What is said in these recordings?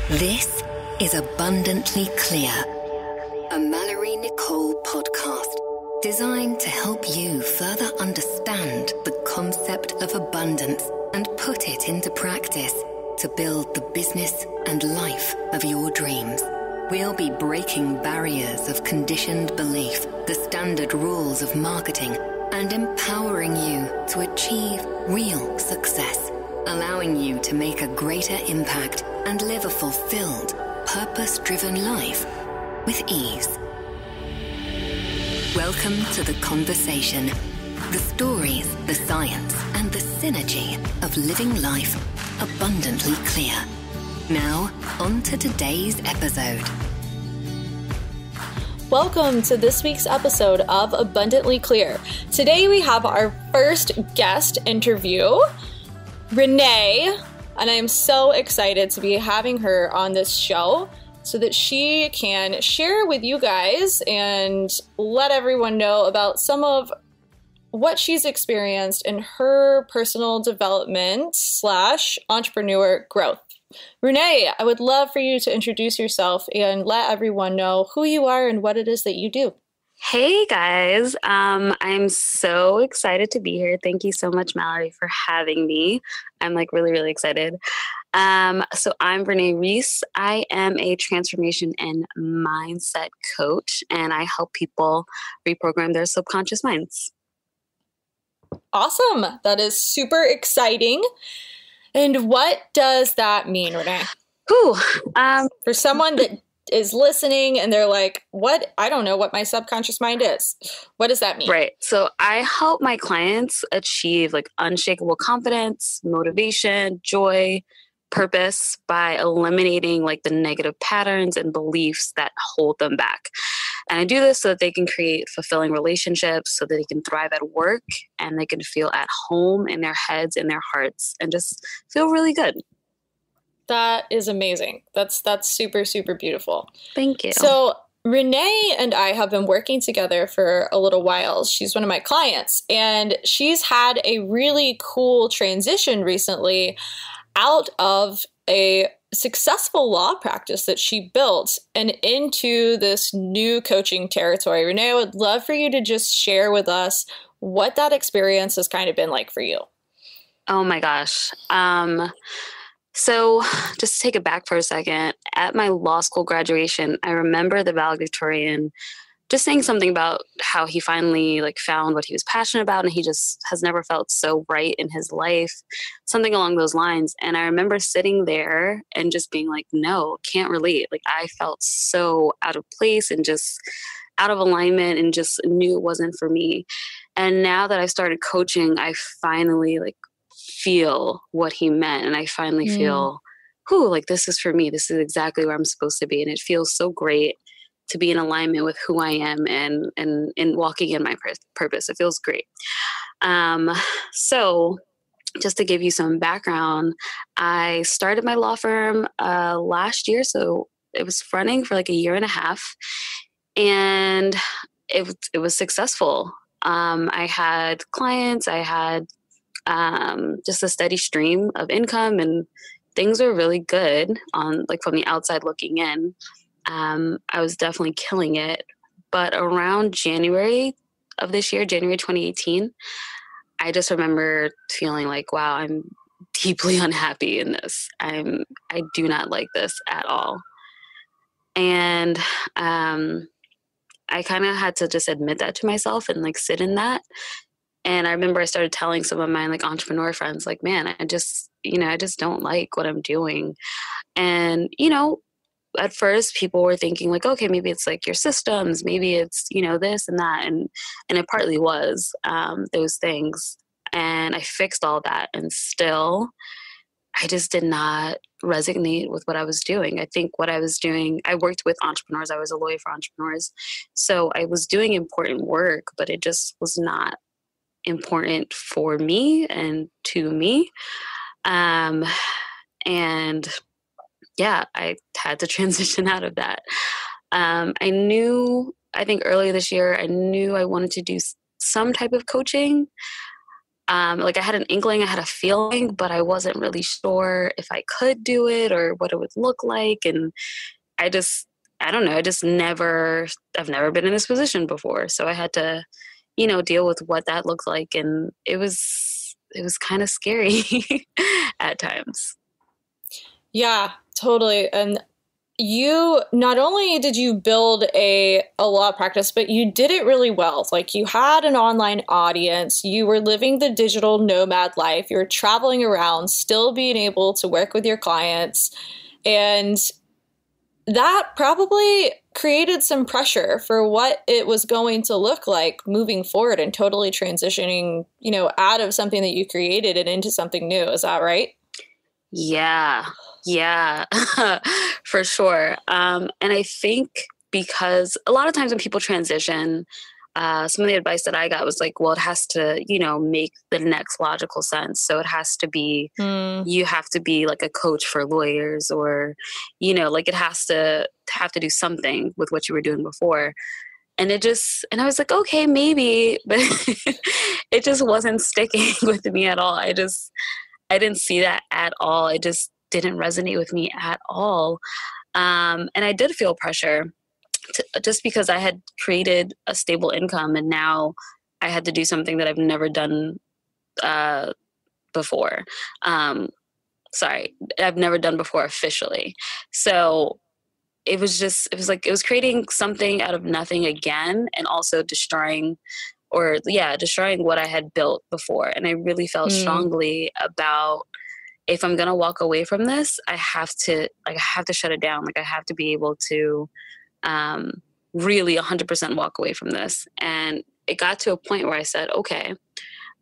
This is Abundantly Clear, a Mallory Nicole podcast designed to help you further understand the concept of abundance and put it into practice to build the business and life of your dreams. We'll be breaking barriers of conditioned belief, the standard rules of marketing, and empowering you to achieve real success, allowing you to make a greater impact and live a fulfilled, purpose-driven life with ease. Welcome to the conversation, the stories, the science, and the synergy of living life abundantly clear. Now, on to today's episode. Welcome to this week's episode of Abundantly Clear. Today we have our first guest interview, Renee, and I am so excited to be having her on this show so that she can share with you guys and let everyone know about some of what she's experienced in her personal development / entrepreneur growth. Renee, I would love for you to introduce yourself and let everyone know who you are and what it is that you do. Hey guys, I'm so excited to be here. Thank you so much, Mallory, for having me. I'm really excited. So I'm Renee Reese. I am a transformation and mindset coach, and I help people reprogram their subconscious minds. Awesome. That is super exciting. And what does that mean, Renee? For someone that is listening and they're like, what? I don't know what my subconscious mind is. What does that mean? Right. So I help my clients achieve unshakable confidence, motivation, joy, purpose by eliminating the negative patterns and beliefs that hold them back. And I do this so that they can create fulfilling relationships, so that they can thrive at work and they can feel at home in their heads and their hearts and just feel really good. That is amazing. That's super, super beautiful. Thank you. So Renee and I have been working together for a little while. She's one of my clients, and she's had a really cool transition recently out of a successful law practice that she built and into this new coaching territory. Renee, I would love for you to just share with us what that experience has kind of been like for you. Oh my gosh. So just to take it back for a second, at my law school graduation, I remember the valedictorian just saying something about how he finally found what he was passionate about, and he just has never felt so right in his life, something along those lines. And I remember sitting there and just being like, no, can't relate. I felt so out of place and just out of alignment and just knew it wasn't for me. And now that I started coaching, I finally feel what he meant. And I finally feel, this is for me. This is exactly where I'm supposed to be. And it feels so great to be in alignment with who I am and walking in my purpose. It feels great. So just to give you some background, I started my law firm last year. So it was running for a year and a half, and it was successful. I had clients, I had just a steady stream of income, and things were really good on from the outside looking in. I was definitely killing it. But around January of this year, January 2018, I just remember feeling wow, I'm deeply unhappy in this. I do not like this at all. And I kind of had to just admit that to myself and sit in that. And I remember I started telling some of my entrepreneur friends, man, I just don't like what I'm doing. And, at first people were thinking okay, maybe it's your systems, maybe it's, this and that. And it partly was those things. And I fixed all that. And still, I just did not resonate with what I was doing. I think what I was doing, I worked with entrepreneurs. I was a lawyer for entrepreneurs. So I was doing important work, but it just was not important for me and to me. And yeah, I had to transition out of that. I think earlier this year, I knew I wanted to do some type of coaching. Like I had an inkling, I had a feeling, but I wasn't really sure if I could do it or what it would look like. And I don't know, I've never been in this position before. So I had to, deal with what that looked like. And it was kind of scary at times. Yeah, totally. And you, not only did you build a law practice, but you did it really well. Like you had an online audience, you were living the digital nomad life, you were traveling around, still being able to work with your clients. And that probably created some pressure for what it was going to look like moving forward and totally transitioning, out of something that you created and into something new. Is that right? Yeah, for sure. And I think because a lot of times when people transition, some of the advice that I got was like, well, it has to, make the next logical sense. So it has to be, you have to be like a coach for lawyers or, like it has to do something with what you were doing before. And and I was like, okay, maybe, but it just wasn't sticking with me at all. I didn't see that at all. It just didn't resonate with me at all. And I did feel pressure just because I had created a stable income and now I had to do something that I've never done before. I've never done before officially. So it was creating something out of nothing again and also destroying what I had built before. And I really felt strongly about if I'm going to walk away from this, I have to shut it down. Like I have to be able to really 100% walk away from this. And it got to a point where I said, okay,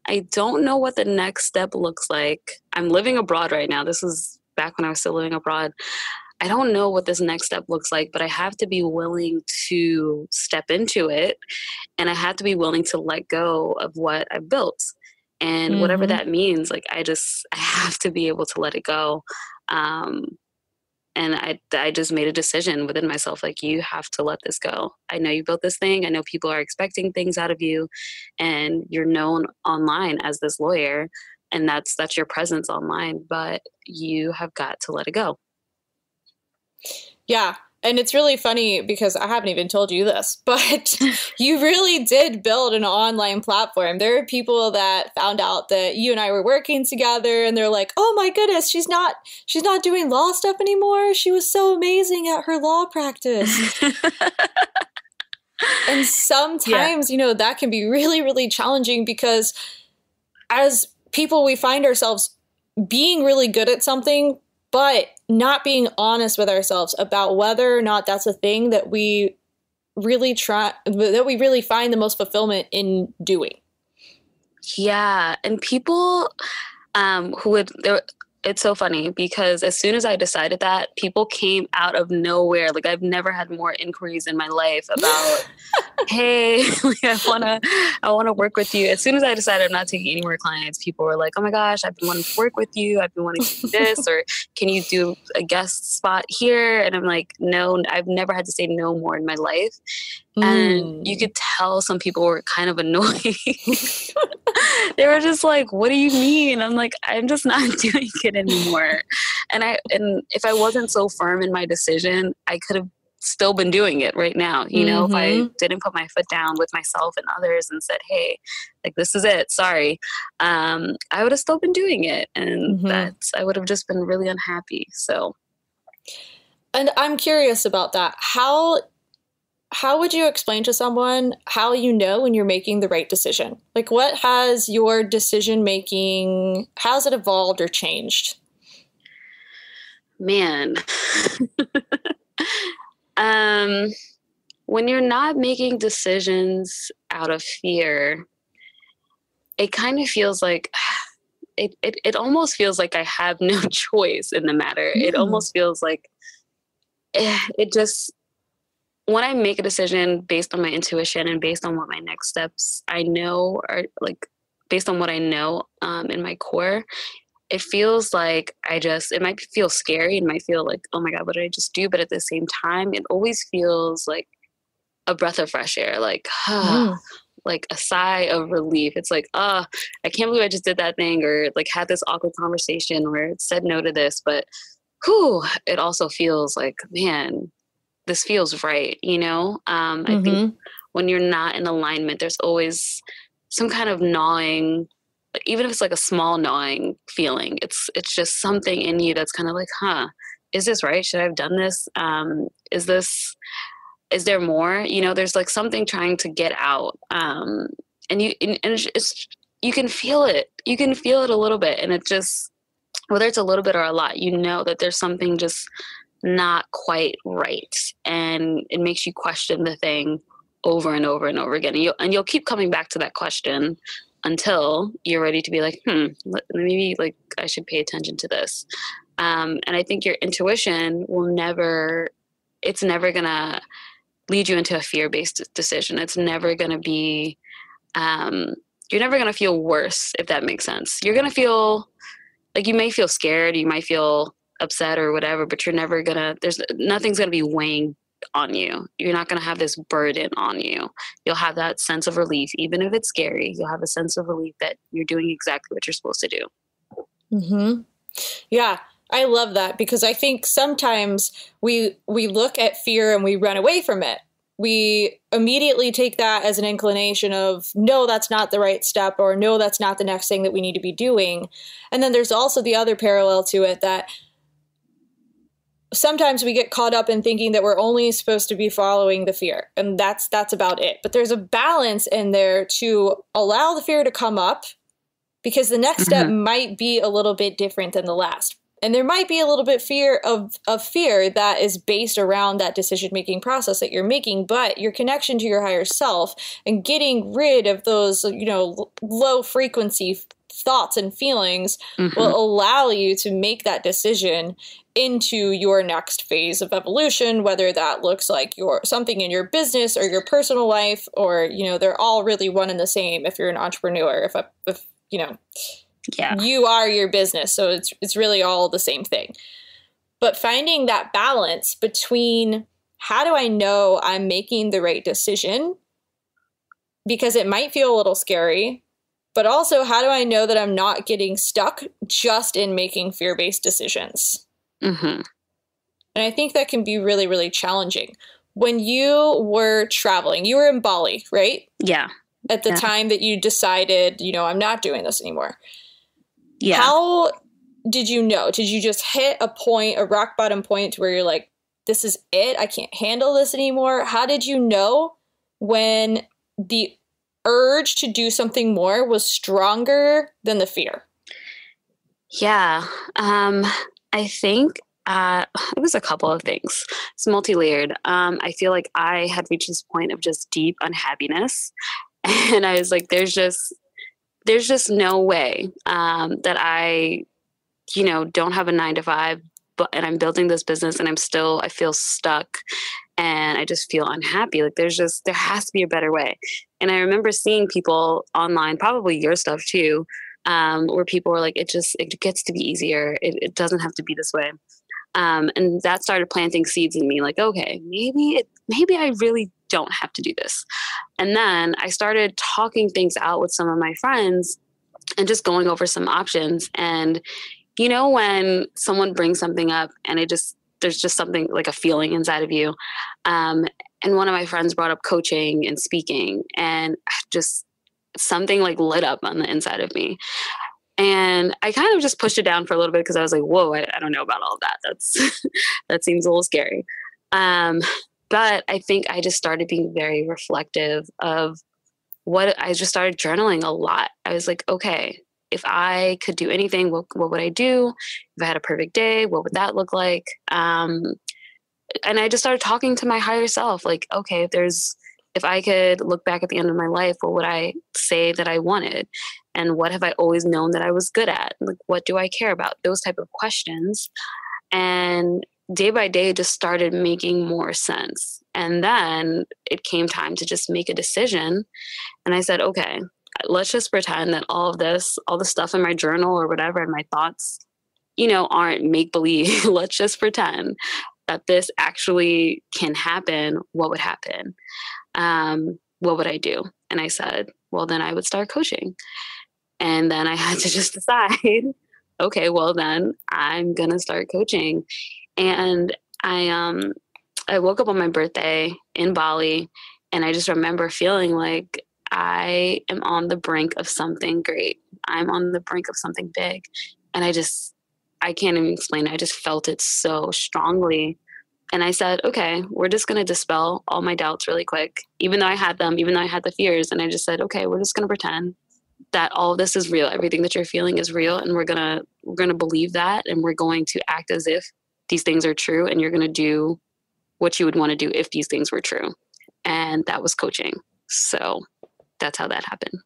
I don't know what the next step looks like. I'm living abroad right now. This was back when I was still living abroad. I don't know what this next step looks like, but I have to be willing to step into it. And I have to be willing to let go of what I built. And whatever that means, like, I have to be able to let it go. And I just made a decision within myself, like, you have to let this go. I know you built this thing. I know people are expecting things out of you and you're known online as this lawyer and that's your presence online, but you have got to let it go. Yeah. And it's really funny because I haven't even told you this, but you really did build an online platform. There are people that found out that you and I were working together and they're like, oh my goodness, she's not doing law stuff anymore. She was so amazing at her law practice. And sometimes, that can be really, really challenging because as people, we find ourselves being really good at something, but not being honest with ourselves about whether or not that's a thing that we really find the most fulfillment in doing. Yeah. And people it's so funny because as soon as I decided that, people came out of nowhere. Like I've never had more inquiries in my life about, hey, like, I wanna work with you. As soon as I decided I'm not taking any more clients, people were like, oh my gosh, I've been wanting to work with you. I've been wanting to do this, or can you do a guest spot here? And I'm like, no, I've never had to say no more in my life. And you could tell some people were kind of annoyed. They were just like, what do you mean? I'm like, I'm just not doing it anymore. And if I wasn't so firm in my decision, I could have still been doing it right now. If I didn't put my foot down with myself and others and said, hey, like, this is it. Sorry. I would have still been doing it. And I would have just been really unhappy. So. And I'm curious about that. How would you explain to someone how you know when you're making the right decision? Like, what has your decision making, how's it evolved or changed? Man. When you're not making decisions out of fear, it kind of feels like, it almost feels like I have no choice in the matter. It almost feels like when I make a decision based on my intuition and based on what my next steps I know are, like, based on what I know in my core, it feels like it might feel scary. It might feel like, oh my God, what did I just do? But at the same time, it always feels like a breath of fresh air. Like, like a sigh of relief. It's like, I can't believe I just did that thing, or like had this awkward conversation, or said no to this, but whew, it also feels like, man, this feels right. I think when you're not in alignment, there's always some kind of gnawing, even if it's like a small gnawing feeling. It's just something in you that's kind of like, is this right? Should I have done this? Is there more? There's like something trying to get out. And you can feel it. You can feel it a little bit. And it just, whether it's a little bit or a lot, that there's something just not quite right. And it makes you question the thing over and over and over again. And you'll keep coming back to that question until you're ready to be like, maybe like I should pay attention to this. And I think your intuition it's never going to lead you into a fear-based decision. It's never going to be, you're never going to feel worse, if that makes sense. You're going to feel like, you may feel scared, you might feel upset or whatever, but you're never going to, nothing's going to be weighing on you. You're not going to have this burden on you. You'll have that sense of relief. Even if it's scary, you'll have a sense of relief that you're doing exactly what you're supposed to do. Mm-hmm. Yeah. I love that, because I think sometimes we look at fear and we run away from it. We immediately take that as an inclination of, no, that's not the right step, or no, that's not the next thing that we need to be doing. And then there's also the other parallel to it, that sometimes we get caught up in thinking that we're only supposed to be following the fear, and that's about it. But there's a balance in there to allow the fear to come up, because the next step might be a little bit different than the last. And there might be a little bit of fear that is based around that decision-making process that you're making, but your connection to your higher self and getting rid of those, low frequency thoughts and feelings will allow you to make that decision into your next phase of evolution, whether that looks like something in your business or your personal life, or, they're all really one and the same if you're an entrepreneur, if yeah, you are your business. So it's really all the same thing. But finding that balance between, how do I know I'm making the right decision? Because it might feel a little scary, but also, how do I know that I'm not getting stuck just in making fear-based decisions? And I think that can be really, really challenging. When you were traveling, you were in Bali, right? Yeah. At the time that you decided, I'm not doing this anymore. Yeah. How did you know? Did you just hit a rock bottom point where you're like, this is it? I can't handle this anymore. How did you know when the urge to do something more was stronger than the fear? Yeah. I think it was a couple of things. It's multi-layered. I feel like I had reached this point of just deep unhappiness. And I was like, there's just no way that I, don't have a 9-to-5, and I'm building this business, and I feel stuck, and I just feel unhappy. Like there has to be a better way. And I remember seeing people online, probably your stuff too, where people were like, it gets to be easier. It doesn't have to be this way. And that started planting seeds in me, like, okay, maybe I really don't have to do this. And then I started talking things out with some of my friends and just going over some options. And, when someone brings something up and there's just something like a feeling inside of you. And one of my friends brought up coaching and speaking, and just something like lit up on the inside of me. And I kind of just pushed it down for a little bit, because I was like, whoa, I don't know about all of that. That seems a little scary. But I think I just started being very reflective of I just started journaling a lot. I was like, okay, if I could do anything, what would I do? If I had a perfect day, what would that look like? And I just started talking to my higher self, like, okay, if I could look back at the end of my life, what would I say that I wanted? And what have I always known that I was good at? Like, what do I care about? Those type of questions. And day by day, it just started making more sense. And then it came time to just make a decision. And I said, okay, let's just pretend that all the stuff in my journal or whatever, and my thoughts, aren't make-believe. Let's just pretend that this actually can happen. What would happen? And what would I do? And I said, well, then I would start coaching. And then I had to just decide, okay, well, then I'm going to start coaching. And I woke up on my birthday in Bali, and I just remember feeling like I am on the brink of something great. I'm on the brink of something big. And I can't even explain it. I just felt it so strongly. And I said, okay, we're just going to dispel all my doubts really quick, even though I had them, even though I had the fears. And I just said, okay, we're just going to pretend that all of this is real. Everything that you're feeling is real. And we're going to believe that. And we're going to act as if these things are true. And you're going to do what you would want to do if these things were true. And that was coaching. So that's how that happened.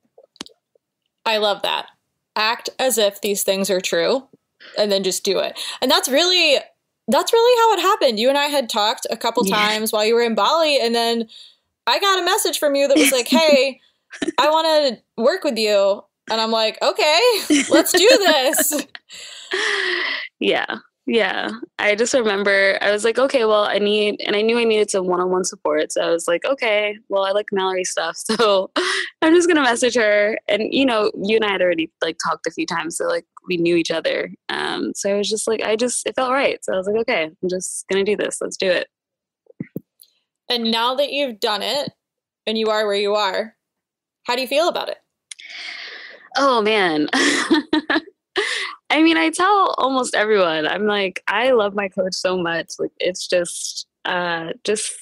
I love that. Act as if these things are true and then just do it. And that's really how it happened. You and I had talked a couple times while you were in Bali, and then I got a message from you that was like, hey, I want to work with you. And I'm like, okay, let's do this. Yeah. I just remember I was like, okay, well, I knew I needed some one-on-one support. So I was like, okay, well, I like Mallory's stuff. So I'm just going to message her. And, you and I had already like talked a few times. So like we knew each other. So I was just like, it felt right. So I was like, okay, I'm just going to do this. Let's do it. And now that you've done it and you are where you are, how do you feel about it? Oh, man. I mean, I tell almost everyone, I'm like, I love my coach so much. Like, it's just, this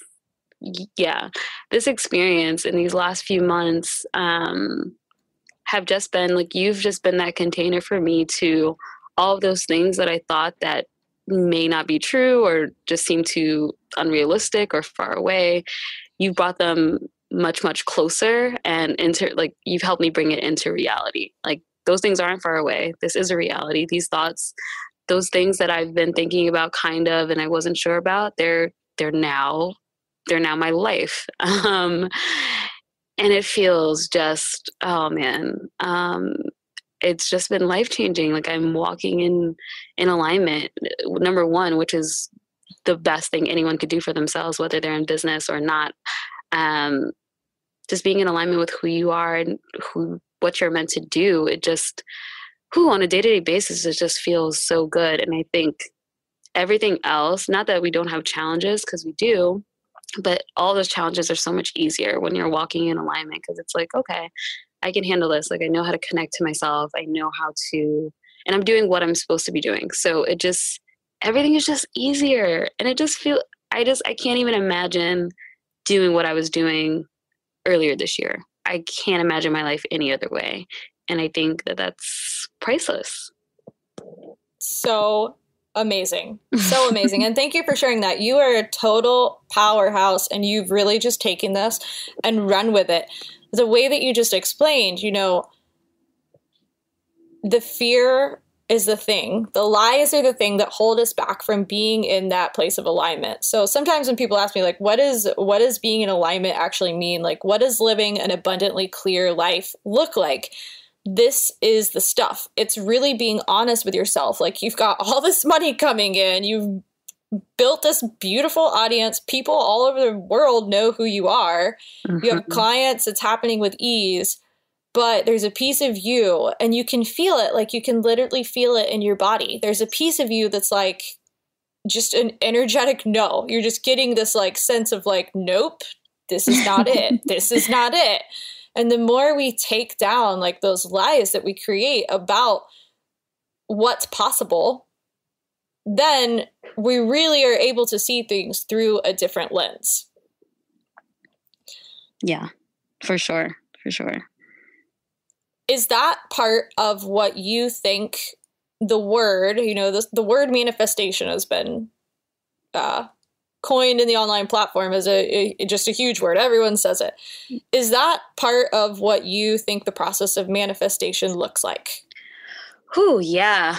experience in these last few months have just been like, you've just been that container for me to all of those things that I thought that may not be true or just seem too unrealistic or far away. You've brought them much, much closer and you've helped me bring it into reality. Like, those things aren't far away. This is a reality. These thoughts, those things that I've been thinking about kind of, and I wasn't sure about, they're now my life. And it feels just, oh man, it's just been life-changing. Like, I'm walking in alignment, number one, which is the best thing anyone could do for themselves, whether they're in business or not. Just being in alignment with who you are and what you're meant to do. It just, on a day-to-day basis, it just feels so good. And I think everything else, not that we don't have challenges, because we do, but all those challenges are so much easier when you're walking in alignment, because it's like, okay, I can handle this. Like, I know how to connect to myself. I know how to, and I'm doing what I'm supposed to be doing. So it just, everything is just easier. And it just I can't even imagine doing what I was doing earlier this year. I can't imagine my life any other way. And I think that that's priceless. So amazing. So amazing. And thank you for sharing that. You are a total powerhouse, and you've really just taken this and run with it. The way that you just explained, the fear is the thing. The lies are the thing that hold us back from being in that place of alignment. So sometimes when people ask me, like, what does being in alignment actually mean? Like, what does living an abundantly clear life look like? This is the stuff. It's really being honest with yourself. Like, you've got all this money coming in. You've built this beautiful audience. People all over the world know who you are. Mm-hmm. You have clients. It's happening with ease. But there's a piece of you, and you can feel it. Like, you can literally feel it in your body. There's a piece of you that's like just an energetic no. You're just getting this like sense of like, nope, this is not it. This is not it. And the more we take down like those lies that we create about what's possible, then we really are able to see things through a different lens. Yeah, for sure. For sure. Is that part of what you think the word, the word manifestation has been coined in the online platform as just a huge word. Everyone says it. Is that part of what you think the process of manifestation looks like? Oh, yeah,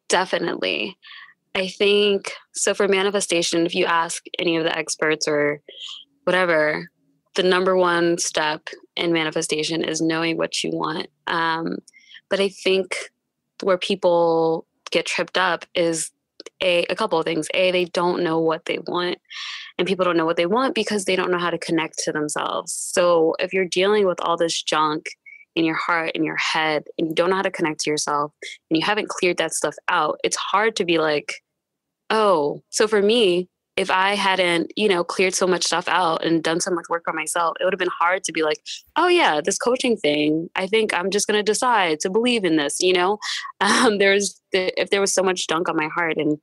definitely. I think, so for manifestation, if you ask any of the experts or whatever, the number one step in manifestation is knowing what you want. But I think where people get tripped up is a couple of things. They don't know what they want, and people don't know what they want because they don't know how to connect to themselves. So if you're dealing with all this junk in your heart, in your head, and you don't know how to connect to yourself, and you haven't cleared that stuff out, it's hard to be like, oh, so for me, if I hadn't, cleared so much stuff out and done so much work on myself, it would have been hard to be like, oh yeah, this coaching thing, I think I'm just going to decide to believe in this, if there was so much junk on my heart and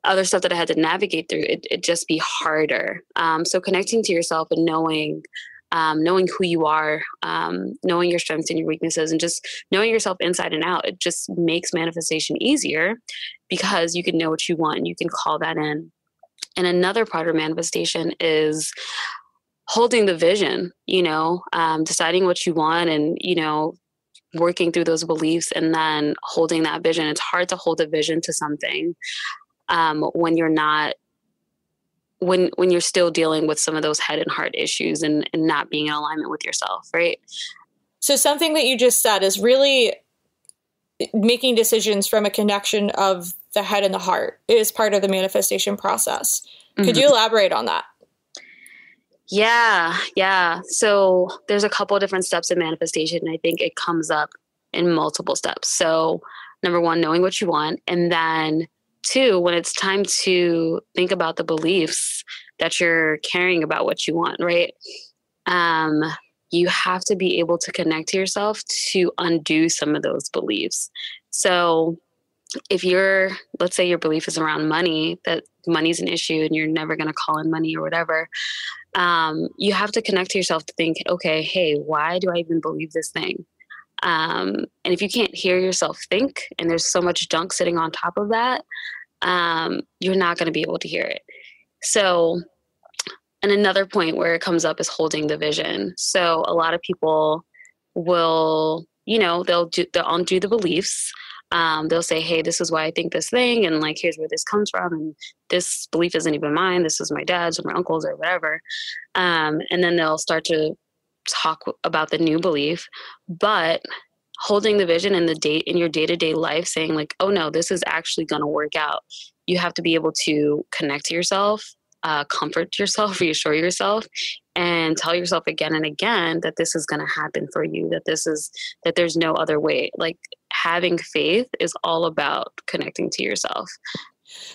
other stuff that I had to navigate through, it'd just be harder. So connecting to yourself and knowing who you are, knowing your strengths and your weaknesses, and just knowing yourself inside and out, it just makes manifestation easier because you can know what you want and you can call that in. And another part of manifestation is holding the vision, deciding what you want and, working through those beliefs and then holding that vision. It's hard to hold a vision to something when you're not, when you're still dealing with some of those head and heart issues and not being in alignment with yourself, right? So something that you just said is really making decisions from a connection of the head and the heart is part of the manifestation process. Could you elaborate on that? Yeah. So there's a couple of different steps in manifestation. And I think it comes up in multiple steps. So number one, knowing what you want. And then two, when it's time to think about the beliefs that you're carrying about what you want, right? You have to be able to connect to yourself to undo some of those beliefs. So if let's say your belief is around money, that money's an issue and you're never going to call in money or whatever, you have to connect to yourself to think, okay, hey, why do I even believe this thing? And if you can't hear yourself think, and there's so much junk sitting on top of that, you're not going to be able to hear it. So, and another point where it comes up is holding the vision. So a lot of people will, they'll undo the beliefs. They'll say, hey, this is why I think this thing. And like, here's where this comes from. And this belief isn't even mine. This is my dad's or my uncle's or whatever. And then they'll start to talk about the new belief, but holding the vision in your day-to-day life, saying like, oh no, this is actually going to work out. You have to be able to connect to yourself, comfort yourself, reassure yourself, and tell yourself again and again that this is going to happen for you, that there's no other way. Like having faith is all about connecting to yourself.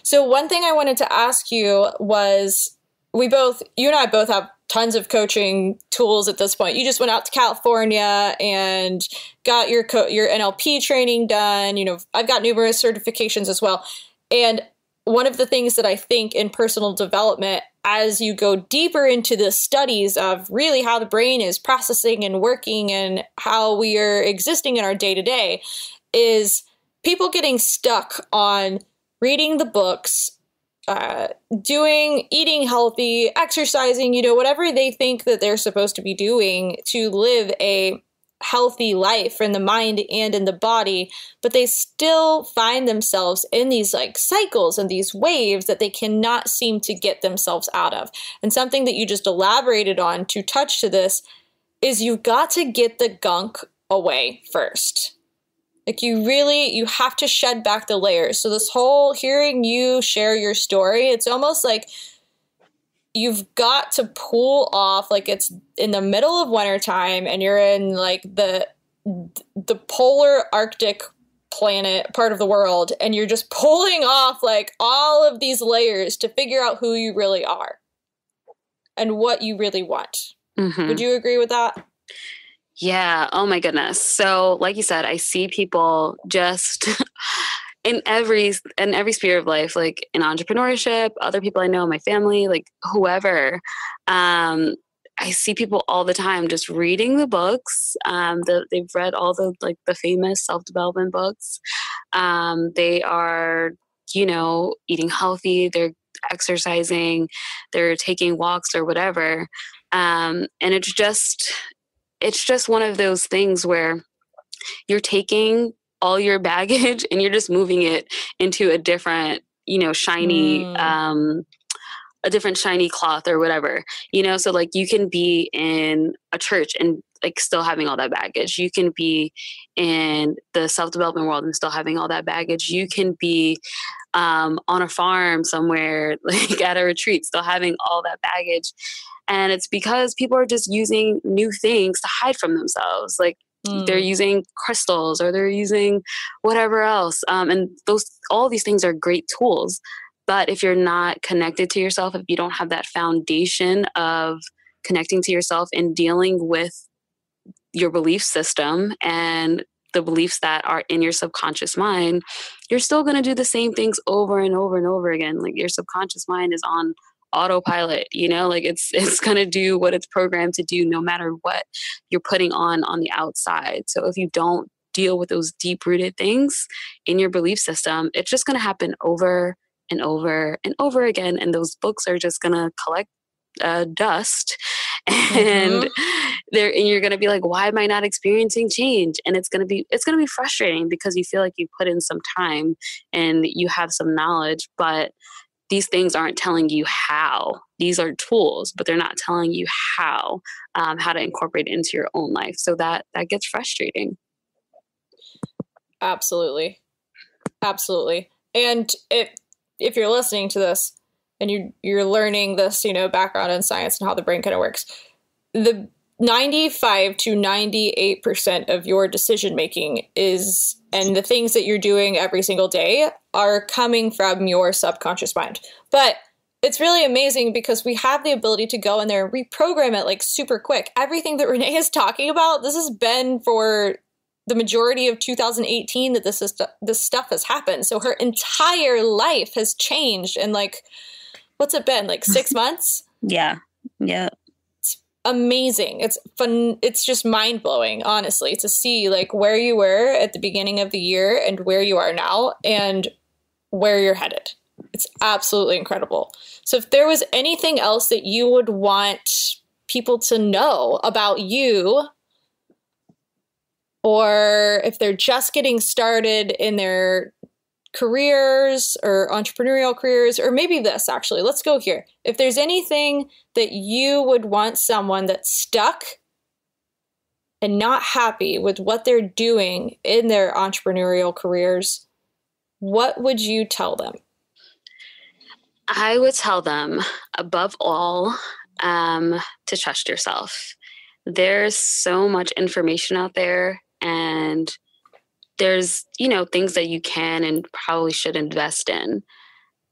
So one thing I wanted to ask you was, you and I both have tons of coaching tools at this point. You just went out to California and got your NLP training done. I've got numerous certifications as well. And one of the things that I think in personal development, as you go deeper into the studies of really how the brain is processing and working and how we are existing in our day-to-day, is people getting stuck on reading the books, eating healthy, exercising, whatever they think that they're supposed to be doing to live a healthy life in the mind and in the body, but they still find themselves in these like cycles and these waves that they cannot seem to get themselves out of. And something that you just elaborated on to touch to this is you've got to get the gunk away first. Like you have to shed back the layers. So this whole hearing you share your story, it's almost like you've got to pull off, like it's in the middle of wintertime and you're in like the polar Arctic planet part of the world, and you're just pulling off like all of these layers to figure out who you really are and what you really want. Mm-hmm. Would you agree with that? Yeah. Oh my goodness. So like you said, I see people just in every sphere of life, like in entrepreneurship, other people I know, my family, like whoever, I see people all the time just reading the books. They've read all the famous self-development books. They are, eating healthy, they're exercising, they're taking walks or whatever. And it's just one of those things where you're taking all your baggage and you're just moving it into a different, shiny, a different shiny cloth or whatever, so like you can be in a church and like still having all that baggage. You can be in the self-development world and still having all that baggage. You can be on a farm somewhere, like at a retreat, still having all that baggage. And it's because people are just using new things to hide from themselves. Like they're using crystals or they're using whatever else. And all these things are great tools. But if you're not connected to yourself, if you don't have that foundation of connecting to yourself and dealing with your belief system and the beliefs that are in your subconscious mind, you're still going to do the same things over and over and over again. Like your subconscious mind is on autopilot, like it's going to do what it's programmed to do no matter what you're putting on the outside. So if you don't deal with those deep rooted things in your belief system, it's just going to happen over and over and over again. And those books are just going to collect dust and you're going to be like, why am I not experiencing change? And it's going to be frustrating because you feel like you put in some time and you have some knowledge, but these things aren't telling you how. These are tools, but they're not telling you how to incorporate it into your own life. So that gets frustrating. Absolutely. Absolutely. And if you're listening to this and you're learning this, background in science and how the brain kind of works, the 95 to 98% of your decision making and the things that you're doing every single day are coming from your subconscious mind. But it's really amazing because we have the ability to go in there and reprogram it like super quick. Everything that Renee is talking about, this has been for the majority of 2018 that this stuff has happened. So her entire life has changed in what's it been, 6 months? Yeah. Yeah. Amazing. It's fun. It's just mind blowing, honestly, to see where you were at the beginning of the year and where you are now and where you're headed. It's absolutely incredible. So if there was anything else that you would want people to know about you, or if they're just getting started in their careers or entrepreneurial careers, or maybe this actually, let's go here. If there's anything that you would want someone that's stuck and not happy with what they're doing in their entrepreneurial careers, what would you tell them? I would tell them, above all, to trust yourself. There's so much information out there, and there's, things that you can and probably should invest in.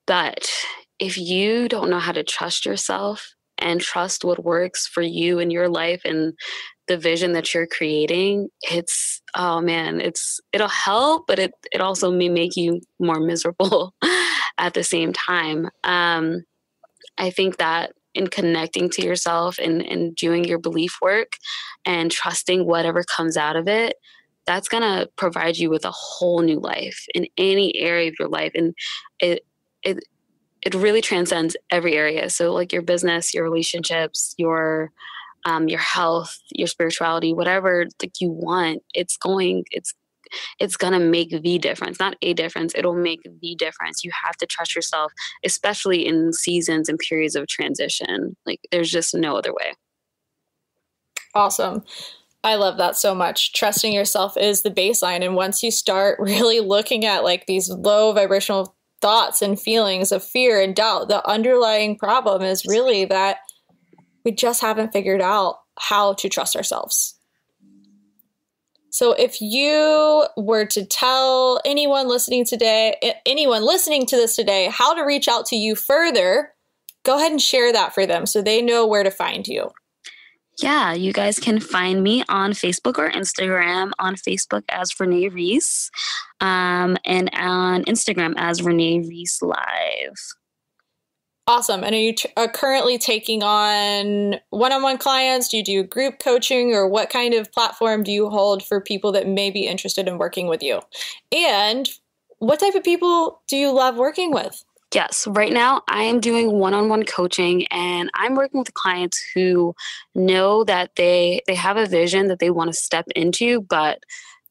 But if you don't know how to trust yourself and trust what works for you in your life and the vision that you're creating, it'll help, but it also may make you more miserable at the same time. I think that in connecting to yourself and doing your belief work and trusting whatever comes out of it, that's going to provide you with a whole new life in any area of your life. And it really transcends every area. So your business, your relationships, your health, your spirituality, whatever you want, it's going to make the difference, not a difference. It'll make the difference. You have to trust yourself, especially in seasons and periods of transition. There's just no other way. Awesome. I love that so much. Trusting yourself is the baseline. And once you start really looking at these low vibrational thoughts and feelings of fear and doubt, the underlying problem is really that we just haven't figured out how to trust ourselves. So if you were to tell anyone listening to this today, how to reach out to you further, go ahead and share that for them so they know where to find you. Yeah, you guys can find me on Facebook or Instagram. On Facebook as Renee Reese, and on Instagram as Renee Reese Live. Awesome. And are you currently taking on one-on-one clients? Do you do group coaching, or what kind of platform do you hold for people that may be interested in working with you? And what type of people do you love working with? Yes. Right now, I am doing one-on-one coaching, and I'm working with clients who know that they have a vision that they want to step into, but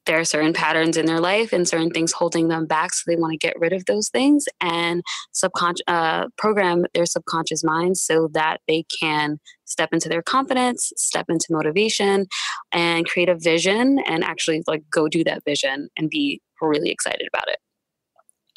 there are certain patterns in their life and certain things holding them back. So they want to get rid of those things and program their subconscious mind so that they can step into their confidence, step into motivation, and create a vision and actually go do that vision and be really excited about it.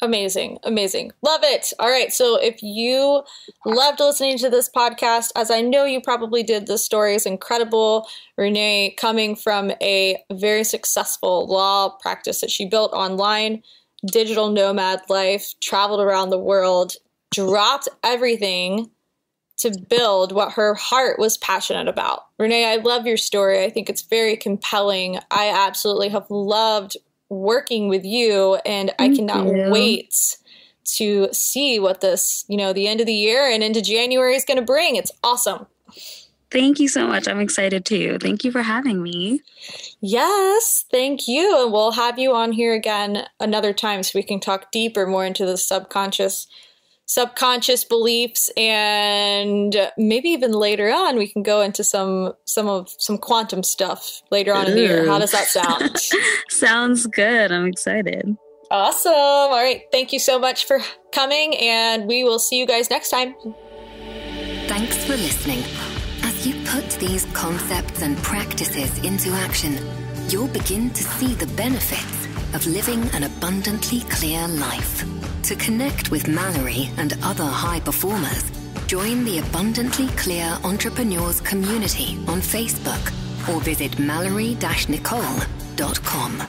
Amazing. Amazing. Love it. All right. So if you loved listening to this podcast, as I know you probably did, the story is incredible. Renee, coming from a very successful law practice that she built online, digital nomad life, traveled around the world, dropped everything to build what her heart was passionate about. Renee, I love your story. I think it's very compelling. I absolutely have loved working with you, and I cannot wait to see what this, the end of the year and into January is going to bring. It's awesome. Thank you so much. I'm excited too. Thank you for having me. Yes, thank you. And we'll have you on here again another time so we can talk deeper, more into the subconscious beliefs, and maybe even later on we can go into some quantum stuff later on in the year. How does that sound? Sounds good. I'm excited. Awesome. All right. Thank you so much for coming, and we will see you guys next time. Thanks for listening. As you put these concepts and practices into action, you'll begin to see the benefits of living an abundantly clear life. To connect with Mallory and other high performers, join the Abundantly Clear Entrepreneurs community on Facebook or visit mallory-nicole.com.